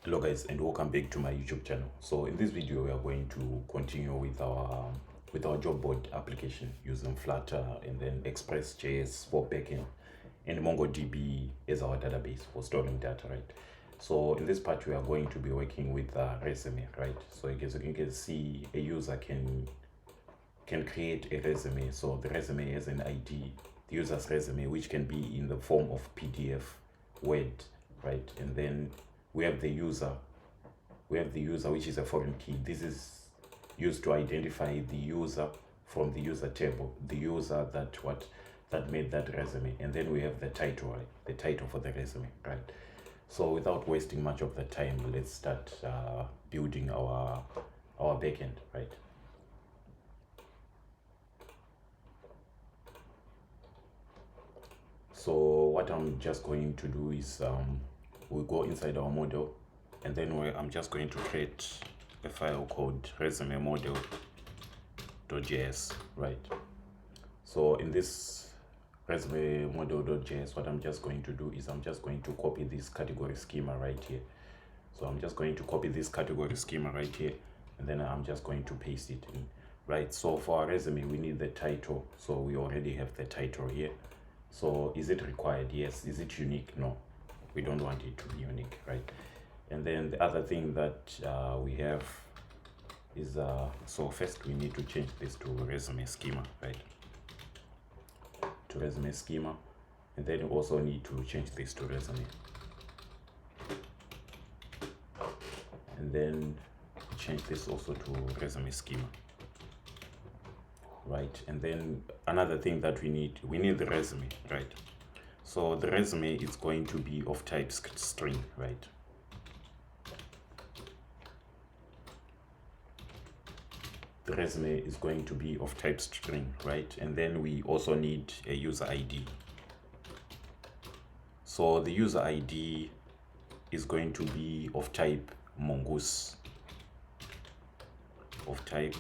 Hello guys, and welcome back to my YouTube channel. So in this video we are going to continue with our job board application using Flutter and then Express.js for backend and MongoDB as our database for storing data, right? So in this part we are going to be working with a resume, right? So as you can see, a user can create a resume. So the resume has an ID, the user's resume, which can be in the form of PDF, Word, right? And then we have the user, which is a foreign key. This is used to identify the user from the user table, the user that made that resume. And then we have the title, right? The title for the resume, right? So without wasting much of the time, let's start building our backend, right? So what I'm just going to do is we'll go inside our model, and then I'm just going to create a file called resume model.js, right? So in this resume model.js, what I'm just going to do is I'm just going to copy this category schema right here. So I'm just going to copy this category schema right here, and then I'm just going to paste it in, right? So for our resume, we need the title. So we already have the title here. So is it required? Yes. Is it unique? No, we don't want it to be unique, right? And then the other thing that we have is so first we need to change this to resume schema, right? To resume schema, and then you also need to change this to resume, and then change this also to resume schema, right? And then another thing that we need the resume, right? So the resume is going to be of type string, right? The resume is going to be of type string, right? And then we also need a user ID. So the user ID is going to be of type mongoose, of type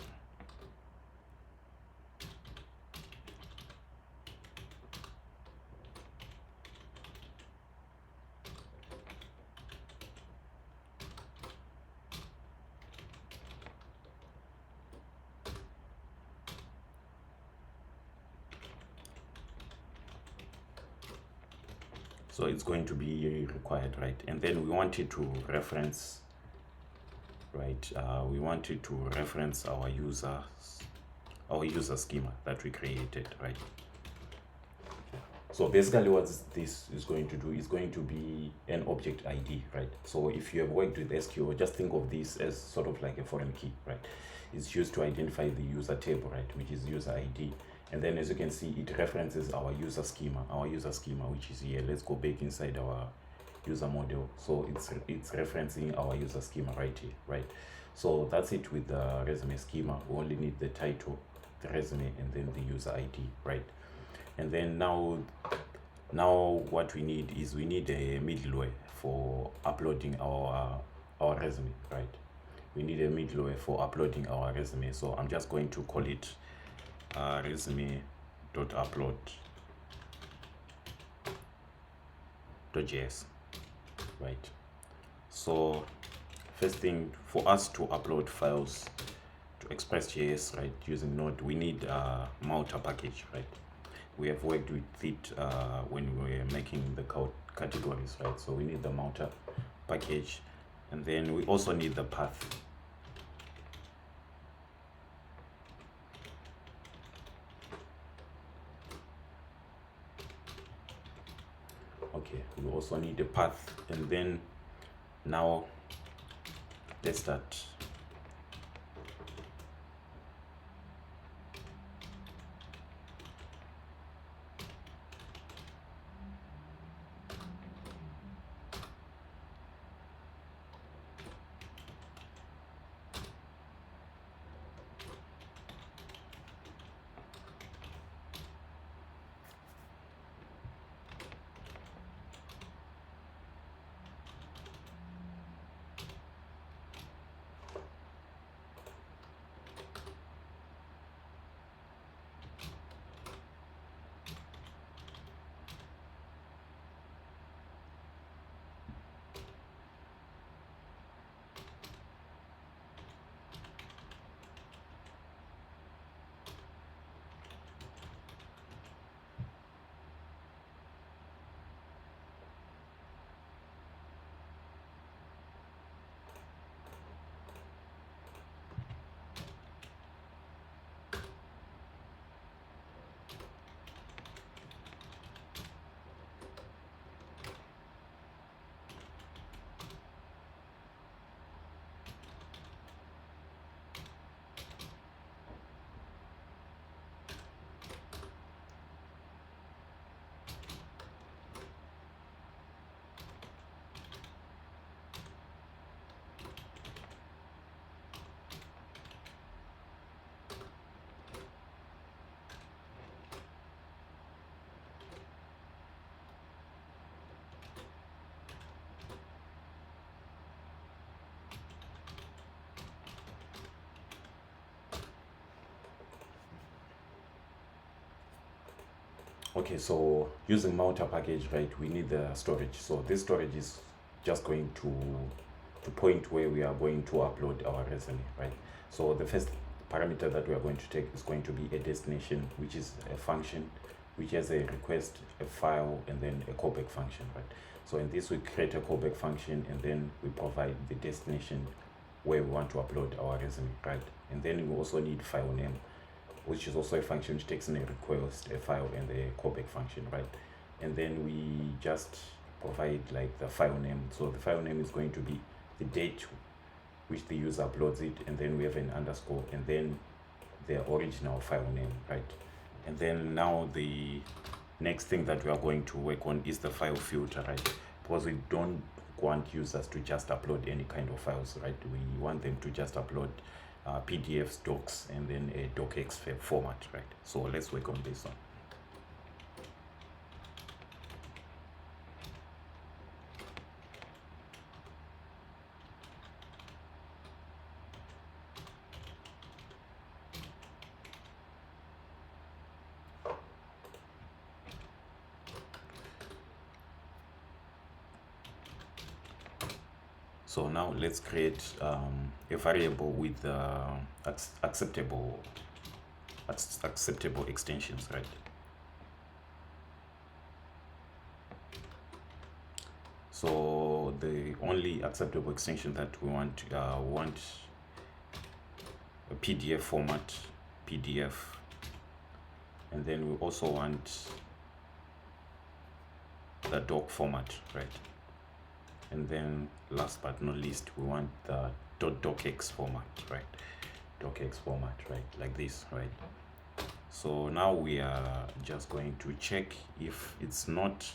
so it's going to be required, right? And then we want it to reference, right? We want it to reference our user schema that we created, right? So basically what this is going to do is going to be an object ID, right? So if you have worked with SQL, just think of this as sort of like a foreign key, right? It's used to identify the user table, right? Which is user ID. And then as you can see, it references our user schema, which is here. Let's go back inside our user model. So it's referencing our user schema right here, right? So that's it with the resume schema. We only need the title, the resume, and then the user ID, right? And then now what we need is we need a middleware for uploading our resume, right? We need a middleware for uploading our resume. So I'm just going to call it resume.upload.js, right? So first thing, for us to upload files to Express.js, right, using Node, we need a Malta package, right? We have worked with it when we were making the categories, right? So we need the Malta package, and then we also need the path. Okay, we also need the path, and then now let's start. Okay, so using mounter package, right, we need the storage. So this storage is just going to point where we are going to upload our resume, right? So the first parameter that we are going to take is going to be a destination, which is a function which has a request, a file, and then a callback function, right? So in this, we create a callback function, and then we provide the destination where we want to upload our resume, right? And then we also need file name, which is also a function which takes in a request, a file, and the callback function, right? And then we just provide like the file name. So the file name is going to be the date which the user uploads it, and then we have an underscore, and then the original file name, right? And then now the next thing that we are going to work on is the file filter, right? Because we don't want users to just upload any kind of files, right? We want them to just upload PDFs, docs, and then a docx format, right? So let's work on this one. So now let's create a variable with acceptable extensions, right? So the only acceptable extension that we want a PDF format, PDF, and then we also want the doc format, right? And then last but not least, we want the .docx format, right? Docx format, right? Like this, right? So now we are just going to check if it's not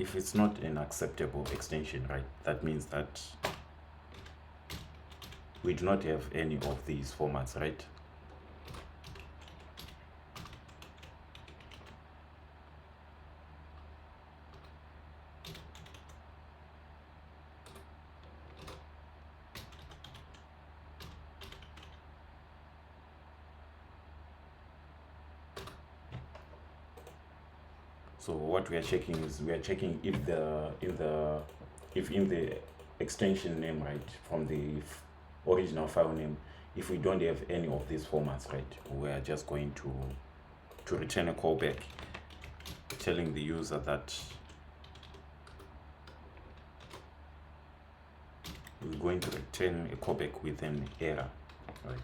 an acceptable extension, right? That means that we do not have any of these formats, right? So what we are checking is we are checking if in the extension name, right, from the original file name, if we don't have any of these formats, right, we are just going to return a callback telling the user that we're going to return a callback with an error, right?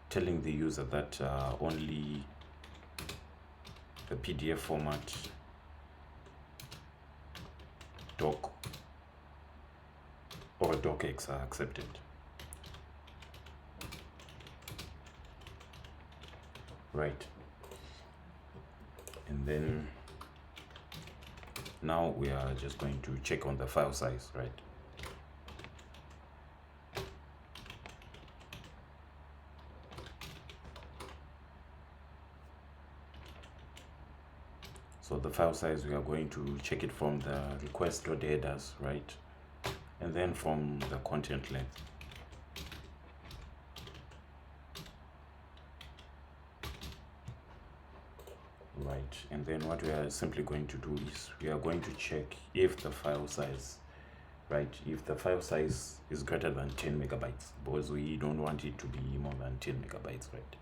Telling the user that only the PDF format, doc, or docx are accepted. Right. And then now we are just going to check on the file size, right? So the file size, we are going to check it from the request.headers, right? And then from the content length. Right, and then what we are simply going to do is we are going to check if the file size, right, if the file size is greater than 10 megabytes, because we don't want it to be more than 10 megabytes, right?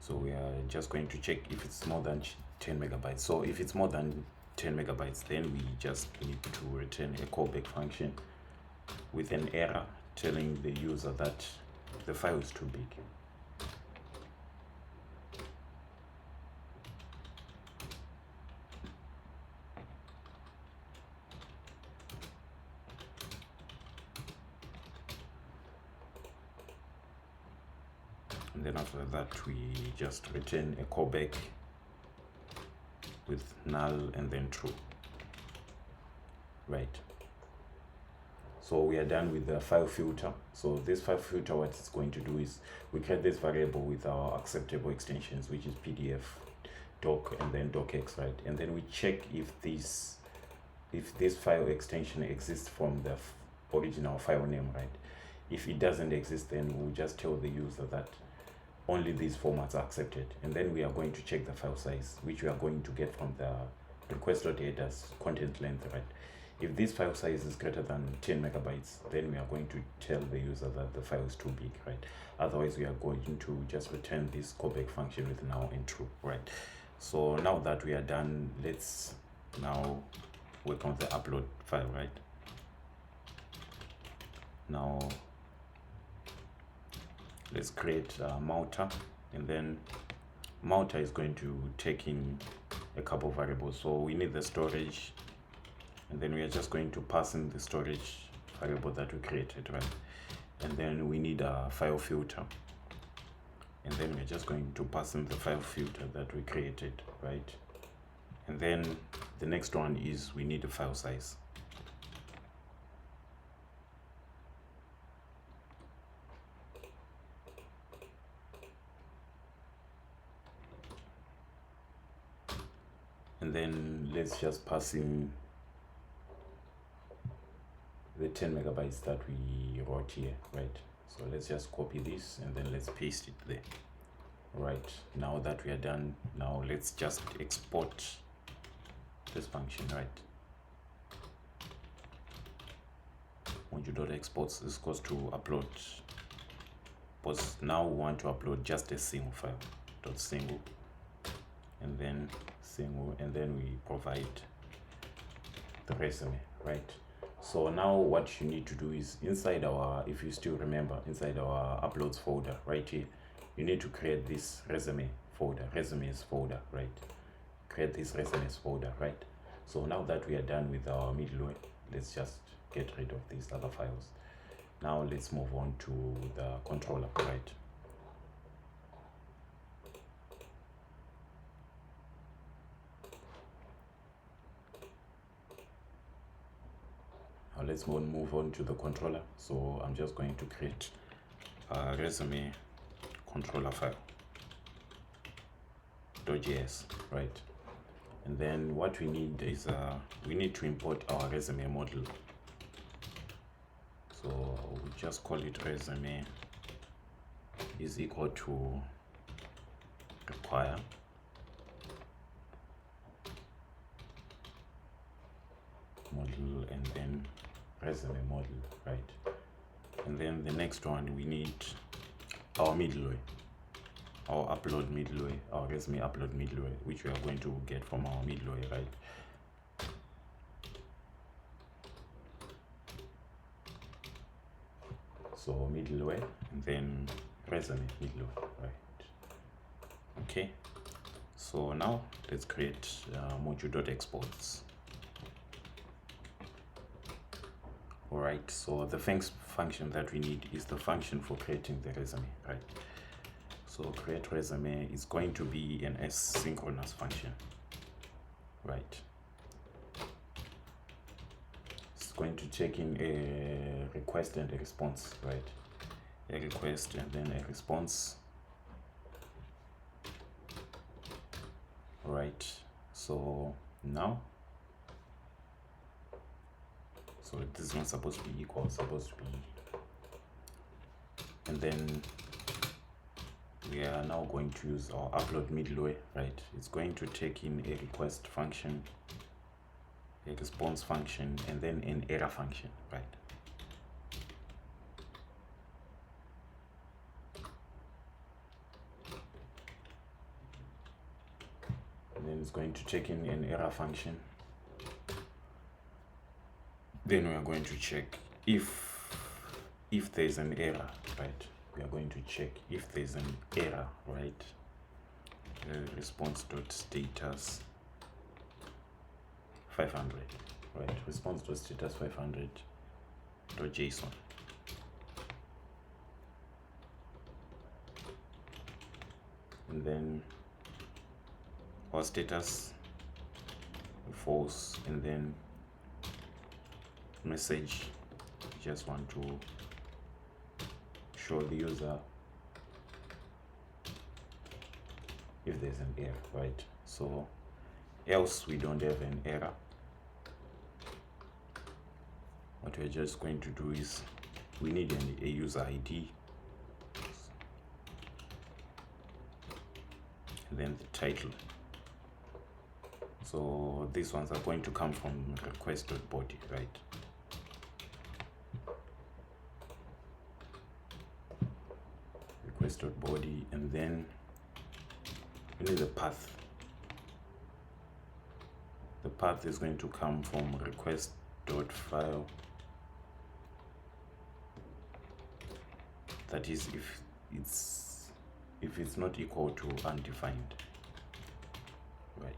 So we are just going to check if it's more than 10 megabytes. So if it's more than 10 megabytes, then we just need to return a callback function with an error telling the user that the file is too big. And then after that, we just return a callback with null and then true, right? So we are done with the file filter. So this file filter, what it's going to do is we create this variable with our acceptable extensions, which is PDF, doc, and then docx, right? And then we check if this if this file extension exists from the original file name, right? If it doesn't exist, then we'll just tell the user that only these formats are accepted, and then we are going to check the file size, which we are going to get from the request.headers content length, right? If this file size is greater than 10 megabytes, then we are going to tell the user that the file is too big, right? Otherwise, we are going to just return this callback function with now and true, right? So now that we are done, let's now work on the upload file, right? Now let's create Malta, and then Malta is going to take in a couple of variables. So we need the storage, and then we are just going to pass in the storage variable that we created, right? And then we need a file filter, and then we're just going to pass in the file filter that we created, right? And then the next one is we need a file size. And then let's just pass in the 10 megabytes that we wrote here, right? So let's just copy this and then let's paste it there. Right, now that we are done, now let's just export this function, right? Module.exports is equals to upload, because now we want to upload just a single file, dot single, and then single, and then we provide the resume, right? So now what you need to do is inside our, if you still remember, inside our uploads folder right here, you need to create this resumes folder, right? Create this resumes folder, right? So now that we are done with our middleware, let's just get rid of these other files. Now let's move on to the controller, right? Now let's move on to the controller. So I'm just going to create a resume controller file .js, right? And then what we need is we need to import our resume model. So we just call it resume is equal to require model, and then resume model, right? And then the next one, we need our middleware, our upload middleware, our resume upload middleware, which we are going to get from our middleware, right? So middleware and then resume middleware, right? Okay, so now let's create module.exports. All right, so the first function that we need is the function for creating the resume, right? So create resume is going to be an asynchronous function, right? It's going to take in a request and a response, right? A request and then a response. All right, so now, so this is not supposed to be equal, it's supposed to be, and then we are now going to use our upload middleware, right? It's going to take in a request function, a response function, and then an error function, right? And then it's going to take in an error function. Then we are going to check if there's an error, right? We are going to check if there's an error, right? Response.status 500, right? Response.status 500.json. And then our status false, and then message, just want to show the user if there's an error, right? So else we don't have an error, what we're just going to do is we need a user ID, and then the title. So these ones are going to come from request.body, right? Request.body, and then we need the path. The path is going to come from request.file. That is if it's not equal to undefined, right?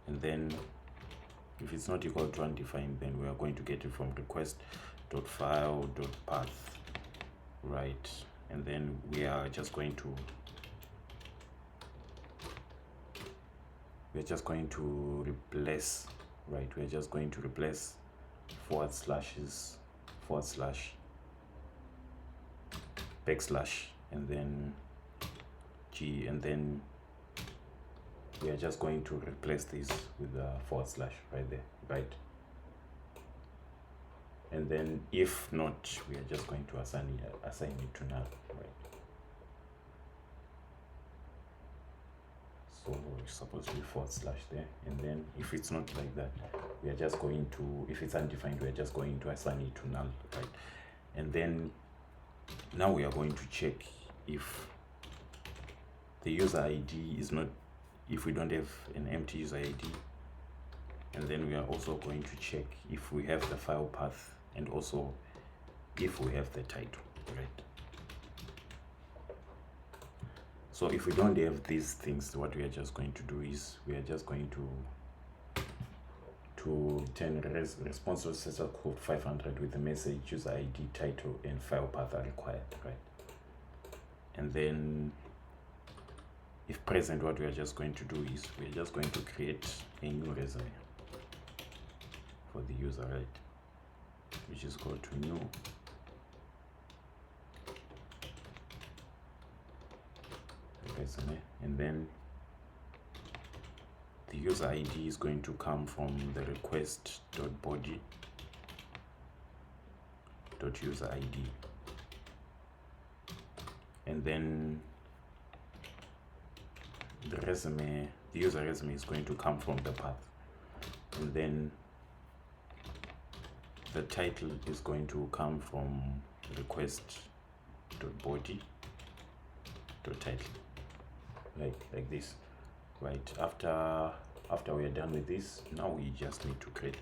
And then if it's not equal to undefined, then we are going to get it from request.file.path, right? And then we are just going to replace, right? We're just going to replace forward slashes, forward slash, backslash, and then G, and then we are just going to replace this with a forward slash right there, right? And then if not, we are just going to assign it to null, right? So it's supposed to be forward slash there, and then if it's not like that, we are just going to, if it's undefined, we are just going to assign it to null, right? And then now we are going to check if the user ID is not, if we don't have an empty user ID, and then we are also going to check if we have the file path and also if we have the title, right? So if we don't have these things, what we are just going to do is we are just going to turn response processor code 500 with the message user ID, title, and file path are required, right? And then if present, what we are just going to do is we are just going to create a new resume for the user, right? Which is called to new resume, and then the user ID is going to come from the request.body.user ID, and then the user resume is going to come from the path, and then the title is going to come from request.body.title, right? Like this, right? After we are done with this, now we just need to create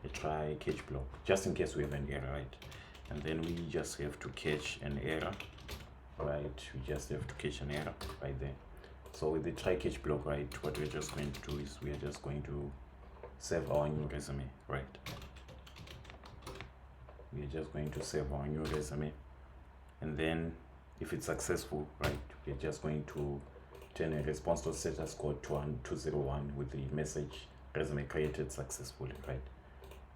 a try catch block just in case we have an error, right? And then we just have to catch an error, right? We just have to catch an error right there. So with the try catch block, right, what we're just going to do is we are just going to save our new resume, right? We are just going to save our new resume, and then if it's successful, right, we are just going to turn a response.status code to 201 with the message resume created successfully, right?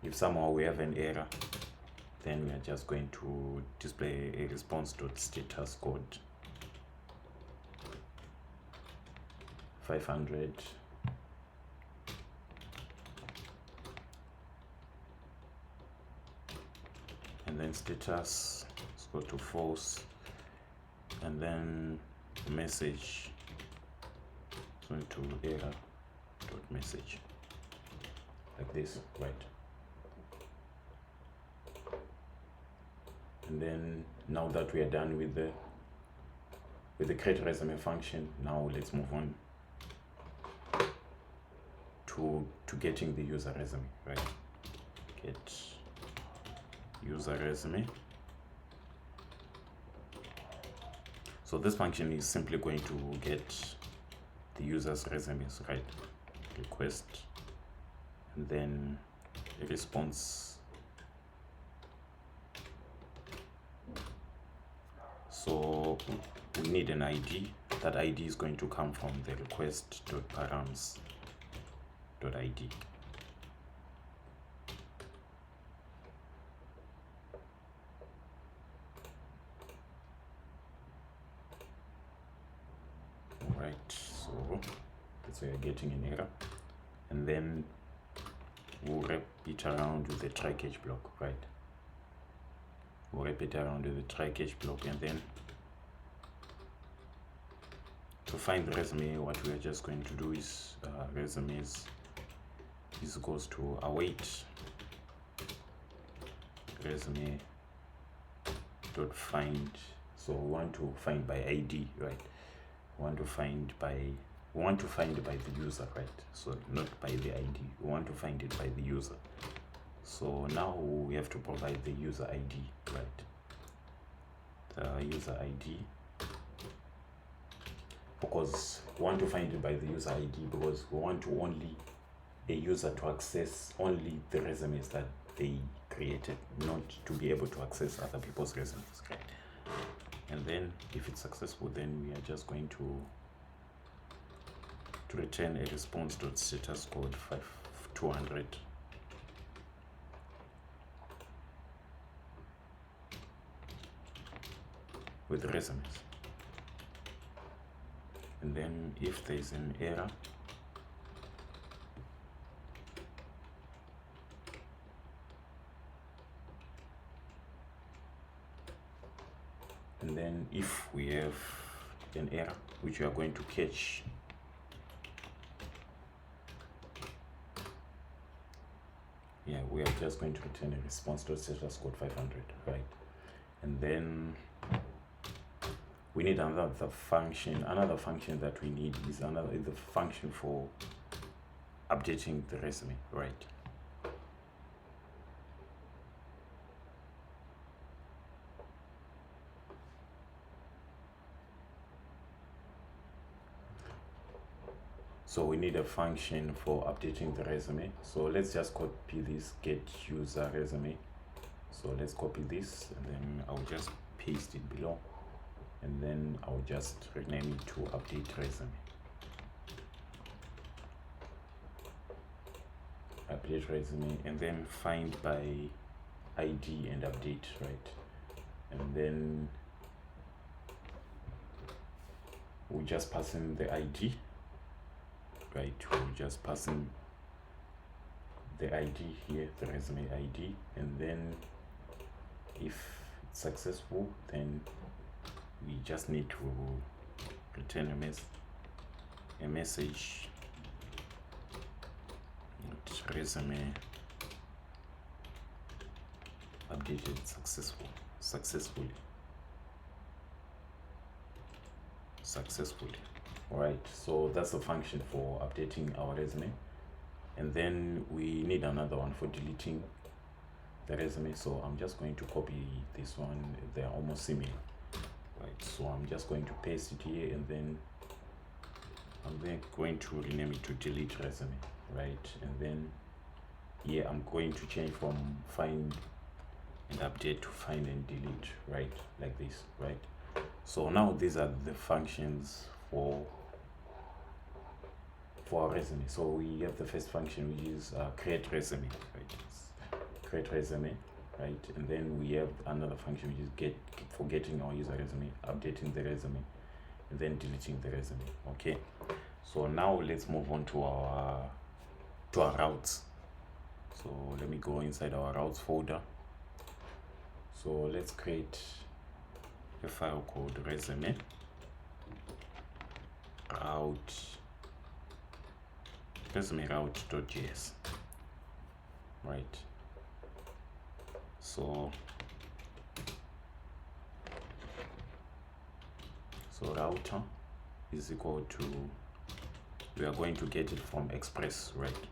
If somehow we have an error, then we are just going to display a response.status code 500 and then status, let's go to false, and then the message going to error.message, like this, right? And then now that we are done with the create resume function, now let's move on to getting the user resume, right? Get user resume. So this function is simply going to get the user's resumes, right? Request, and then a response. So we need an ID. That ID is going to come from the request.params.id. Right, so that's why you're getting an error. And then we'll wrap it around with the try catch block, right? We'll wrap it around with the try catch block, and then to find the resume, what we are just going to do is resumes is equals to await resume dot find. So we want to find by ID, right? We want to find by the user, right? So not by the ID. We want to find it by the user. So now we have to provide the user ID, right? The user ID, because we want to find it by the user ID because we want to only a user to access only the resumes that they created, not to be able to access other people's resumes, right? And then if it's successful, then we are just going to return a response.status code 5200 with resumes. And then if there is an error, and then if we have an error which we are going to catch, we are just going to return a response.status code 500, right? And then we need another function. Another function that we need is the function for updating the resume, right? So we need a function for updating the resume. So let's just copy this get user resume. So let's copy this, and then I'll just paste it below, and then I'll just rename it to update resume. Update resume, and then find by ID and update, right? And then we just pass in the ID, right? We'll just pass in the ID here, the resume ID, and then if it's successful, then we just need to return a message resume updated successfully. All right, so that's the function for updating our resume. And then we need another one for deleting the resume. So I'm just going to copy this one. They're almost similar, right? So I'm just going to paste it here, and then I'm then going to rename it to delete resume, right? And then here I'm going to change from find and update to find and delete, right? Like this, right? So now these are the functions for our resume. So we have the first function, which is create resume, right? Create resume, right? And then we have another function, which is for getting our user resume, updating the resume, and then deleting the resume. Okay, so now let's move on to our routes. So let me go inside our routes folder. So let's create a file called resume route.js, right? So router is equal to, we are going to get it from Express, right?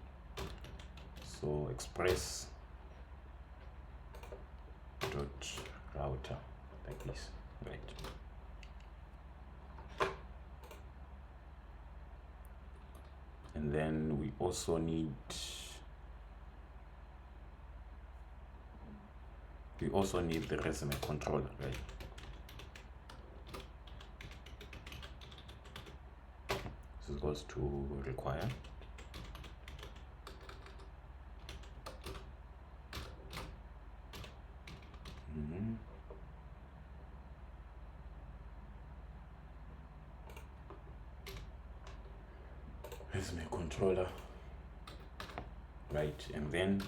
So Express dot router, like this, right? And then we also need the resume controller, right? This goes to require resume controller right? And then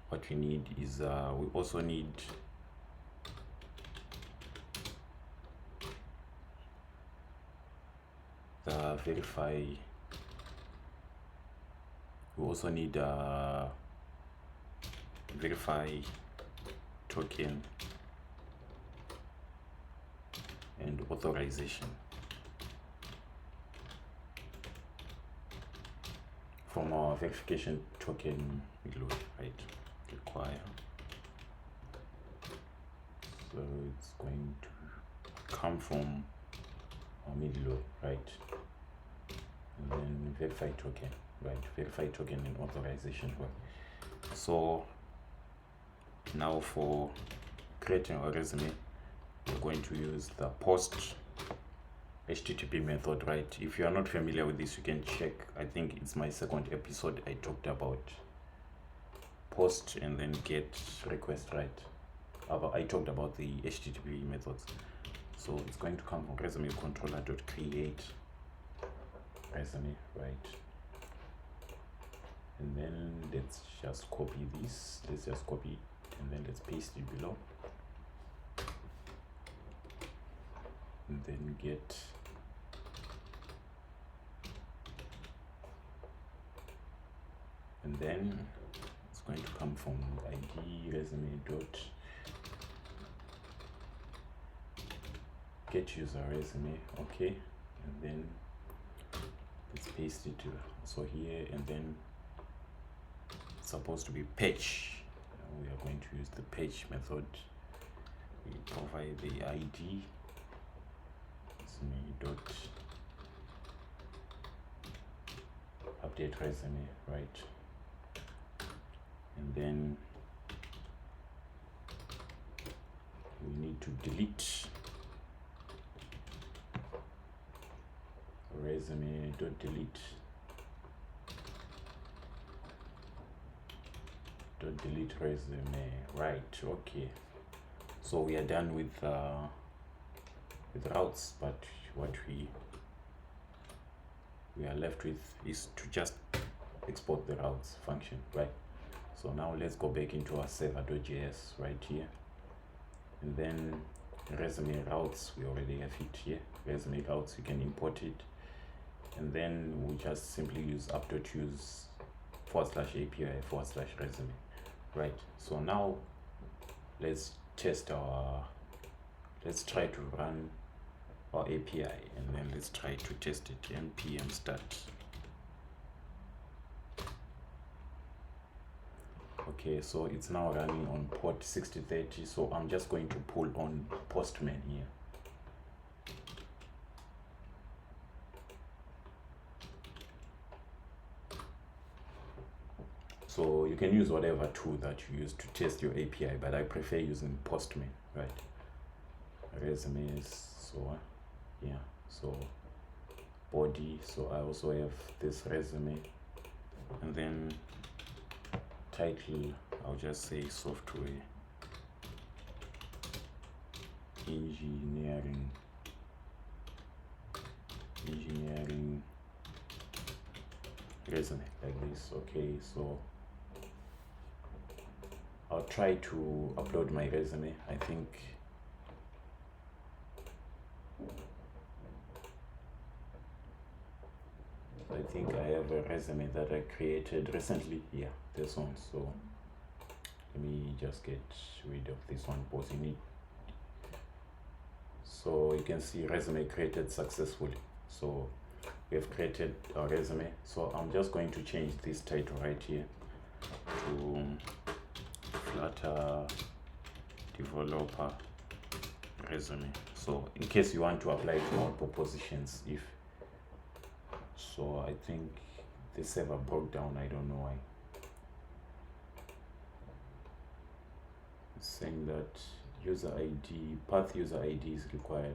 what we need is we also need the verify. We also need verify token and authorization from our verification token Middleware, right? Require. So it's going to come from our Middleware, right? And then verify token, right? Verify token and authorization, right? So now for creating our resume, we're going to use the post HTTP method, right? If you are not familiar with this, you can check. I think it's my second episode. I talked about post and then get request, right? I talked about the HTTP methods. So it's going to come from resume controller.create resume, right? And then let's just copy this. Let's just copy it and then let's paste it below. And then get and then it's going to come from id resume dot get user resume, okay, and then let's paste it also here, and then it's supposed to be patch. We are going to use the patch method. We provide the id resume dot update resume, right? And then we need to delete resume dot delete resume, right? Okay, so we are done with routes, but what we are left with is to just export the routes function, right? So now let's go back into our server.js right here, and then resume routes, we already have it here. Resume routes, you can import it, and then we just simply use app.use /API/resume, right? So now let's test let's try to run our API, and then let's try to test it. npm start. Okay, so it's now running on port 6030, so I'm just going to pull on Postman here. So you can use whatever tool that you use to test your API, but I prefer using Postman, right? Resumes, so yeah, so body, so I also have this resume, and then title, I'll just say software engineering resume, like this. Okay, so I'll try to upload my resume. I think I have a resume that I created recently. Yeah, this one. So let me just get rid of this one, because you need. So you can see resume created successfully. So we have created our resume. So I'm just going to change this title right here to Flutter developer resume. So in case you want to apply to multiple positions, if so, I think the server broke down. I don't know why. It's saying that user ID, path user ID is required.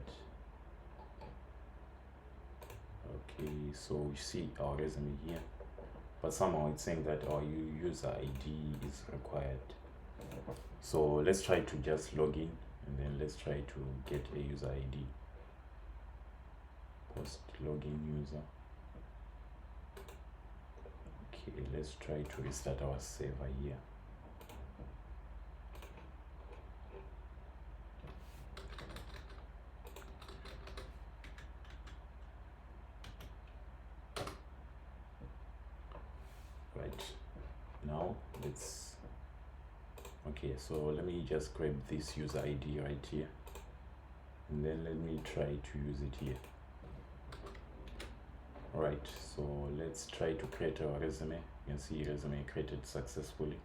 Okay, so we see our resume here, but somehow it's saying that our user ID is required. So let's try to just log in, and then let's try to get a user ID. Post login user. Okay, let's try to restart our server here. Right, now let's, okay, so let me just grab this user ID right here, and then let me try to use it here. Alright, so let's try to create our resume. You can see resume created successfully,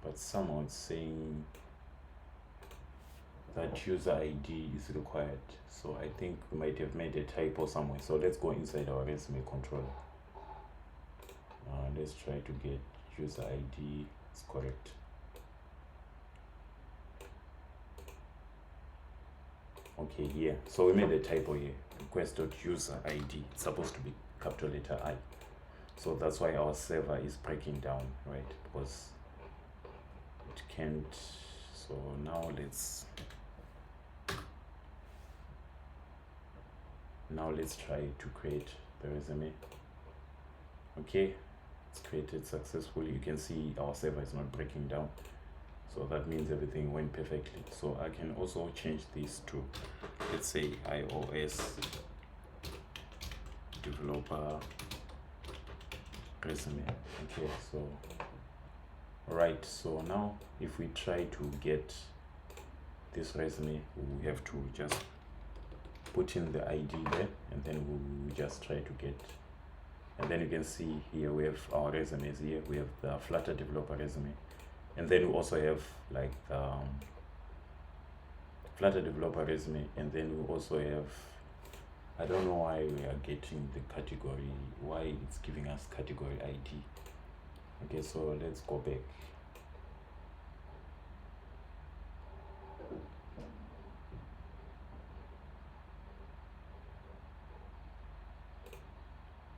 but somehow it's saying that user ID is required. So I think we might have made a typo somewhere. So let's go inside our resume controller. Let's try to get user ID. It's correct. Okay, here. So we made a typo here. Request.user ID. It's supposed to be capital letter I. So that's why our server is breaking down, right? Because it can't. So now let's try to create the resume. Okay, it's created successfully. You can see our server is not breaking down, so that means everything went perfectly. So I can also change this to, let's say, iOS developer resume. Okay, so right, so now if we try to get this resume, we have to just put in the ID there, and then we'll just try to get, and then you can see here we have our resumes here. We have the Flutter developer resume, and then we also have like the Flutter developer resume, and then we also have, I don't know why we are getting the category, why it's giving us category ID. Okay, so let's go back.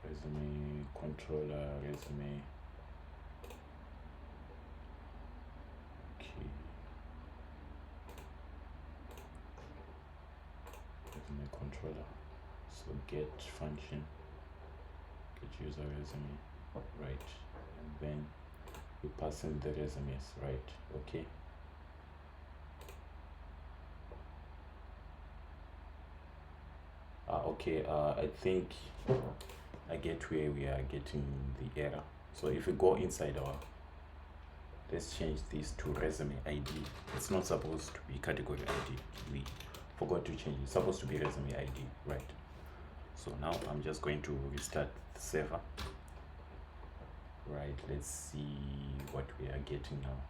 Resume controller, resume. Okay. Resume controller. So get function, get user resume, right? And then we pass in the resumes, right? Okay. Okay, I think I get where we are getting the error. So if we go inside our, let's change this to resume ID. It's not supposed to be category ID. We forgot to change it. It's supposed to be resume ID, right? So now I'm just going to restart the server. Right, let's see what we are getting now.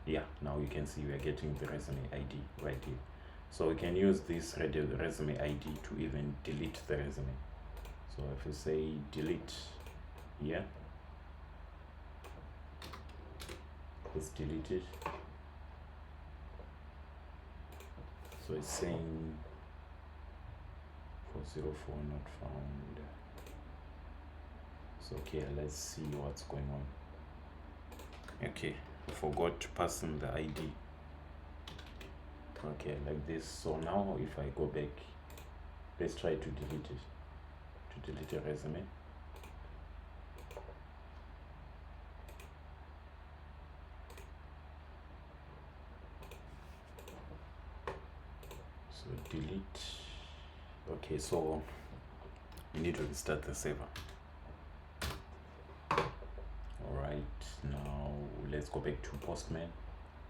Yeah, now you can see we are getting the resume ID right here. So we can use this resume ID to even delete the resume. So if you say delete here, let's delete it. So it's saying 404 not found. So okay, let's see what's going on. Okay, I forgot to pass in the ID. Okay, like this. So now if I go back, let's try to delete it, to delete a resume. So delete. Okay, so we need to restart the server. Alright, now let's go back to Postman.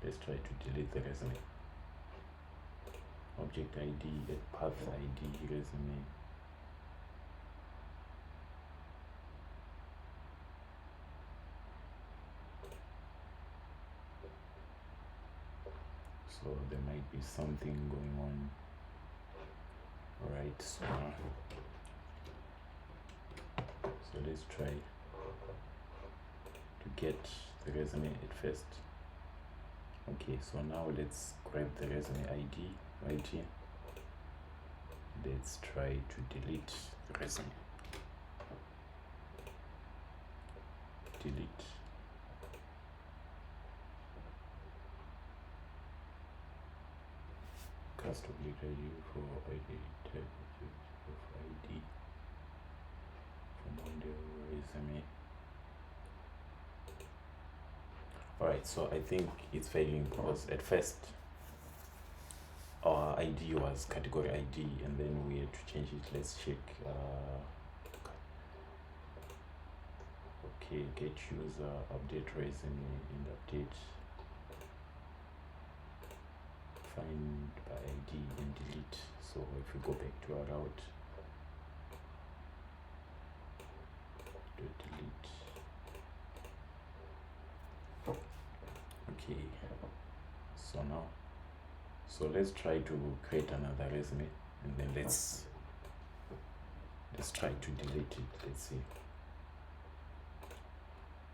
Let's try to delete the resume. Object ID, path ID, resume. So there might be something going on. Alright, so let's try to get the resume at first. Okay, so now let's grab the resume ID right here. Let's try to delete the resume. Delete. Cast object ID for ID type of ID. on the resume. Alright, so I think it's failing because at first our ID was category ID and then we had to change it. Let's check. Okay, get user, update resume, and update, find by ID and delete. So if we go back to our route, delete. Okay, so now, so let's try to create another resume and then let's try to delete it. Let's see.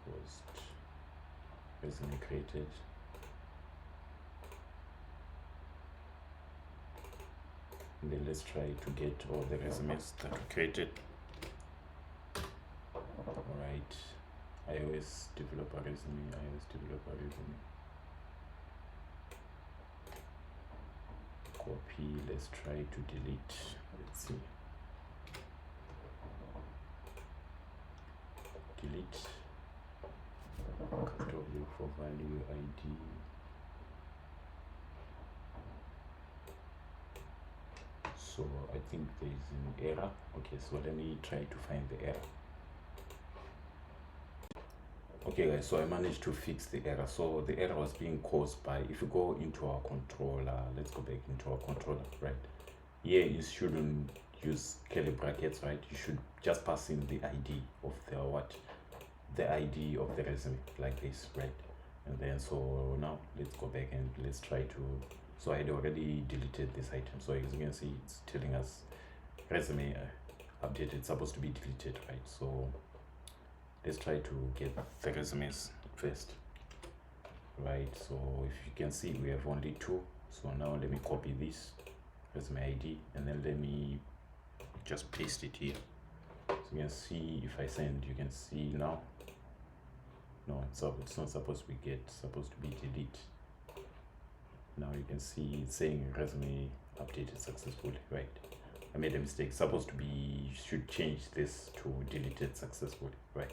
Post resume created. And then let's try to get all the resumes that we created. Alright, iOS developer resume, copy, let's try to delete. Let's see. Delete. Cut W for value ID. So I think there is an error. Okay, so let me try to find the error. Okay guys, so I managed to fix the error. So the error was being caused by, if you go into our controller, let's go back into our controller, right? Here you shouldn't use curly brackets, right? You should just pass in the ID of the the ID of the resume, like this, right? And then so now let's go back and let's try to, so I had already deleted this item. So as you can see, it's telling us resume updated, it's supposed to be deleted, right? So let's try to get the resumes first, right? So if you can see, we have only 2. So now let me copy this resume ID and then let me just paste it here. So you can see, if I send, you can see now, no, it's not supposed to be supposed to be delete. Now you can see it's saying resume updated successfully, right? I made a mistake. It's supposed to be, should change this to deleted successfully, right?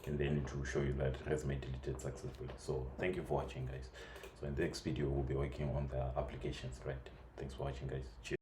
And then to show you that resume deleted successfully. So thank you for watching, guys. So in the next video we'll be working on the applications, right? Thanks for watching, guys. Cheers.